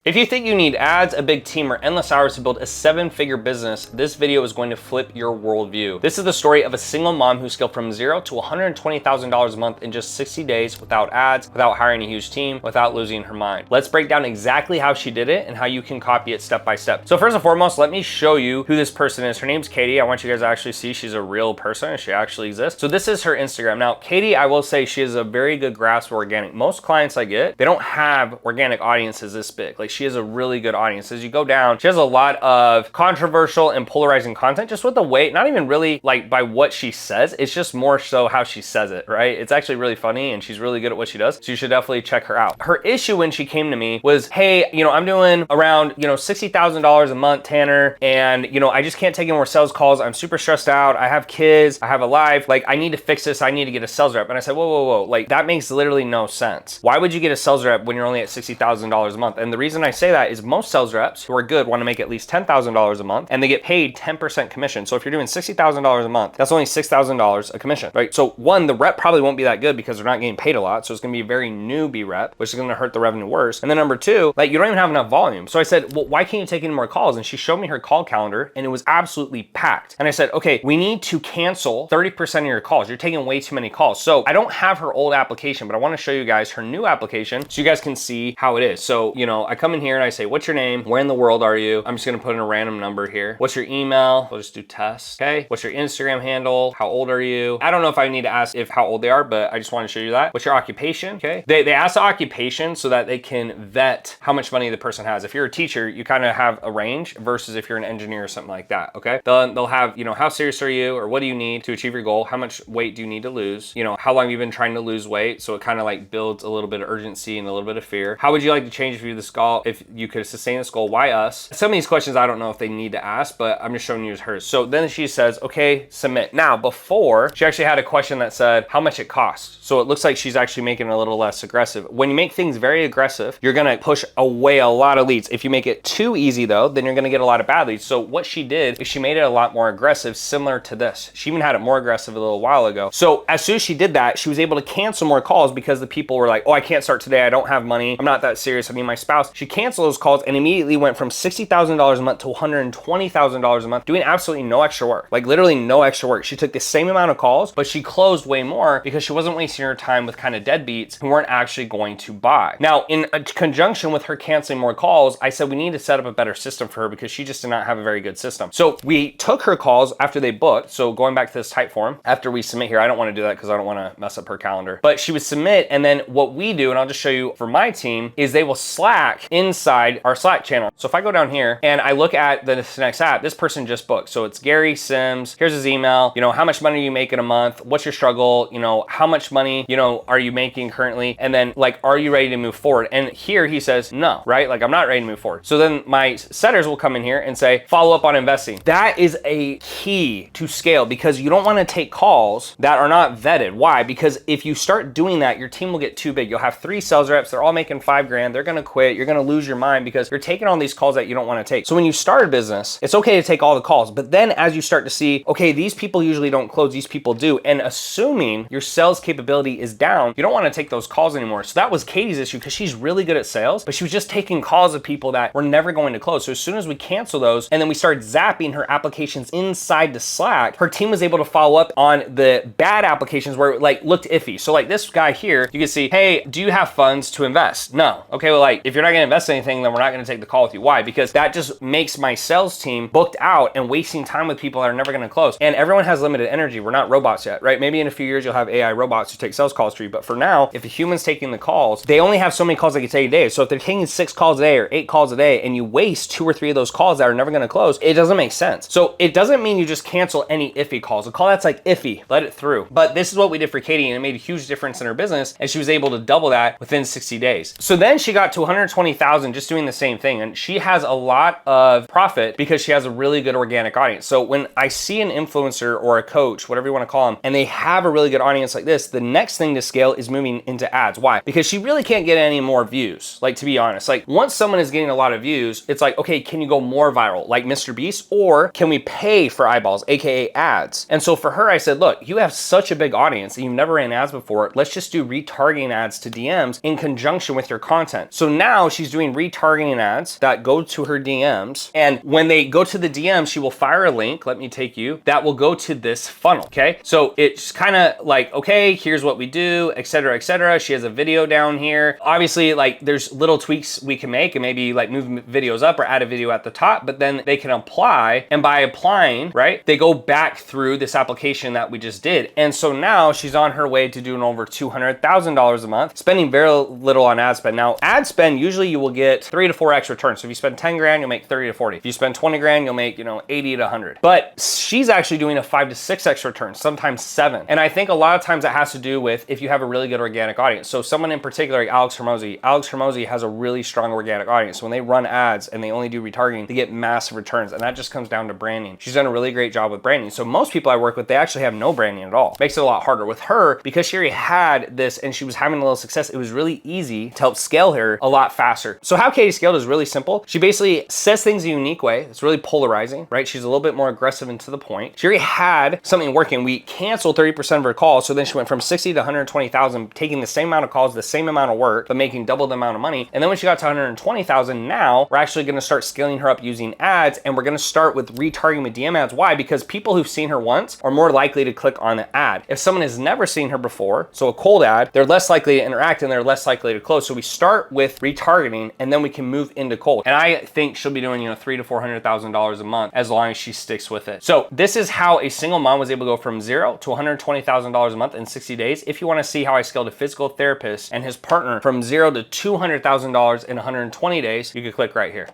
If you think you need ads, a big team, or endless hours to build a 7-figure business, this video is going to flip your worldview. This is the story of a single mom who scaled from $0 to $120,000 a month in just 60 days without ads, without hiring a huge team, without losing her mind. Let's break down exactly how she did it and how you can copy it step by step. So first and foremost, let me show you who this person is. Her name's Katie. I want you guys to actually see she's a real person and she actually exists. So this is her Instagram. Now, Katie, I will say she has a very good grasp of organic. Most clients I get, they don't have organic audiences this big. Like, she has a really good audience. As you go down, she has a lot of controversial and polarizing content just with the way, not even really like by what she says, it's just more so how she says it, right? It's actually really funny and she's really good at what she does. So you should definitely check her out. Her issue when she came to me was, hey, I'm doing around, $60,000 a month, Tanner, and I just can't take any more sales calls. I'm super stressed out. I have kids, I have a life. Like, I need to fix this. I need to get a sales rep. And I said, whoa. Like, that makes literally no sense. Why would you get a sales rep when you're only at $60,000 a month? And the reason I say that is most sales reps who are good want to make at least $10,000 a month and they get paid 10% commission. So if you're doing $60,000 a month, that's only $6,000 a commission, right? So one, the rep probably won't be that good because they're not getting paid a lot. So it's going to be a very newbie rep, which is going to hurt the revenue worse. And then number two, like, you don't even have enough volume. So I said, well, why can't you take any more calls? And she showed me her call calendar and it was absolutely packed. And I said, okay, we need to cancel 30% of your calls. You're taking way too many calls. So I don't have her old application, but I want to show you guys her new application so you guys can see how it is. So, I come in here and I say, what's your name? Where in the world are you? I'm just gonna put in a random number here. What's your email? We'll just do test, okay? What's your Instagram handle? How old are you? I don't know if I need to ask how old they are, but I just want to show you that. What's your occupation, okay? They ask the occupation so that they can vet how much money the person has. If you're a teacher, you kind of have a range versus if you're an engineer or something like that, okay? They'll have, how serious are you or what do you need to achieve your goal? How much weight do you need to lose? How long have you been trying to lose weight? So it kind of like builds a little bit of urgency and a little bit of fear. How would you like to change if you could sustain this goal? Why us? Some of these questions I don't know if they need to ask, but I'm just showing you hers. So then she says, okay, submit. Now, before, she actually had a question that said how much it costs. So it looks like she's actually making it a little less aggressive. When you make things very aggressive, you're gonna push away a lot of leads. If you make it too easy though, then you're gonna get a lot of bad leads. So what she did is she made it a lot more aggressive, similar to this. She even had it more aggressive a little while ago. So as soon as she did that, she was able to cancel more calls because the people were like, oh, I can't start today. I don't have money. I'm not that serious. I need my spouse. She canceled those calls and immediately went from $60,000 a month to $120,000 a month, doing absolutely no extra work, like literally no extra work. She took the same amount of calls, but she closed way more because she wasn't wasting her time with kind of deadbeats who weren't actually going to buy. Now, in conjunction with her canceling more calls, I said we need to set up a better system for her because she just did not have a very good system. So we took her calls after they booked. So going back to this type form, after we submit here, I don't want to do that because I don't want to mess up her calendar, but she would submit. And then what we do, and I'll just show you for my team, is they will Slack inside our Slack channel. So if I go down here and I look at this next app, this person just booked. So it's Gary Sims. Here's his email. How much money are you making a month? What's your struggle? How much money, are you making currently? And then like, are you ready to move forward? And here he says, no, right? Like, I'm not ready to move forward. So then my setters will come in here and say, follow up on investing. That is a key to scale because you don't want to take calls that are not vetted. Why? Because if you start doing that, your team will get too big. You'll have 3 sales reps. They're all making $5,000. They're going to quit. You're going to lose your mind because you're taking all these calls that you don't want to take. So when you start a business, it's okay to take all the calls, but then as you start to see, okay, these people usually don't close, these people do, and assuming your sales capability is down, you don't want to take those calls anymore. So that was Katie's issue because she's really good at sales, but she was just taking calls of people that were never going to close. So as soon as we cancel those and then we started zapping her applications inside the Slack, her team was able to follow up on the bad applications where it like looked iffy. So like this guy here, you can see, hey, do you have funds to invest? No. Okay, well, like if you're not going to invest in anything, then we're not going to take the call with you. Why? Because that just makes my sales team booked out and wasting time with people that are never going to close. And everyone has limited energy. We're not robots yet, right? Maybe in a few years you'll have AI robots who take sales calls for you. But for now, if a human's taking the calls, they only have so many calls they can take a day. So if they're taking 6 calls a day or 8 calls a day and you waste 2 or 3 of those calls that are never going to close, it doesn't make sense. So it doesn't mean you just cancel any iffy calls. A call that's like iffy, let it through. But this is what we did for Katie and it made a huge difference in her business and she was able to double that within 60 days. So then she got to 120,000 just doing the same thing. And she has a lot of profit because she has a really good organic audience. So when I see an influencer or a coach, whatever you want to call them, and they have a really good audience like this, the next thing to scale is moving into ads. Why? Because she really can't get any more views. Like, to be honest, like once someone is getting a lot of views, it's like, okay, can you go more viral like Mr. Beast, or can we pay for eyeballs, AKA ads? And so for her, I said, look, you have such a big audience and you've never ran ads before. Let's just do retargeting ads to DMs in conjunction with your content. So now she's she's doing retargeting ads that go to her DMs. And when they go to the DM, she will fire a link, let me take you, that will go to this funnel, okay? So it's kind of like, okay, here's what we do, et cetera, et cetera. She has a video down here. Obviously, like there's little tweaks we can make and maybe like move videos up or add a video at the top, but then they can apply. And by applying, right, they go back through this application that we just did. And so now she's on her way to doing over $200,000 a month, spending very little on ad spend. Now, ad spend, usually you will get 3 to 4x returns. So if you spend 10 grand, you'll make 30 to 40. If you spend 20 grand, you'll make, 80 to 100. But she's actually doing a 5 to 6x return, sometimes 7. And I think a lot of times that has to do with if you have a really good organic audience. So someone in particular, like Alex Hormozi has a really strong organic audience. So when they run ads and they only do retargeting, they get massive returns. And that just comes down to branding. She's done a really great job with branding. So most people I work with, they actually have no branding at all. Makes it a lot harder. With her, because she already had this and she was having a little success, it was really easy to help scale her a lot faster. So how Katie scaled is really simple. She basically says things a unique way. It's really polarizing, right? She's a little bit more aggressive and to the point. She already had something working. We canceled 30% of her calls. So then she went from 60 to 120,000, taking the same amount of calls, the same amount of work, but making double the amount of money. And then when she got to 120,000, now we're actually going to start scaling her up using ads. And we're going to start with retargeting with DM ads. Why? Because people who've seen her once are more likely to click on the ad. If someone has never seen her before, so a cold ad, they're less likely to interact and they're less likely to close. So we start with retargeting and then we can move into cold. And I think she'll be doing, $300,000 to $400,000 a month as long as she sticks with it. So this is how a single mom was able to go from $0 to $120,000 a month in 60 days. If you want to see how I scaled a physical therapist and his partner from $0 to $200,000 in 120 days, you can click right here.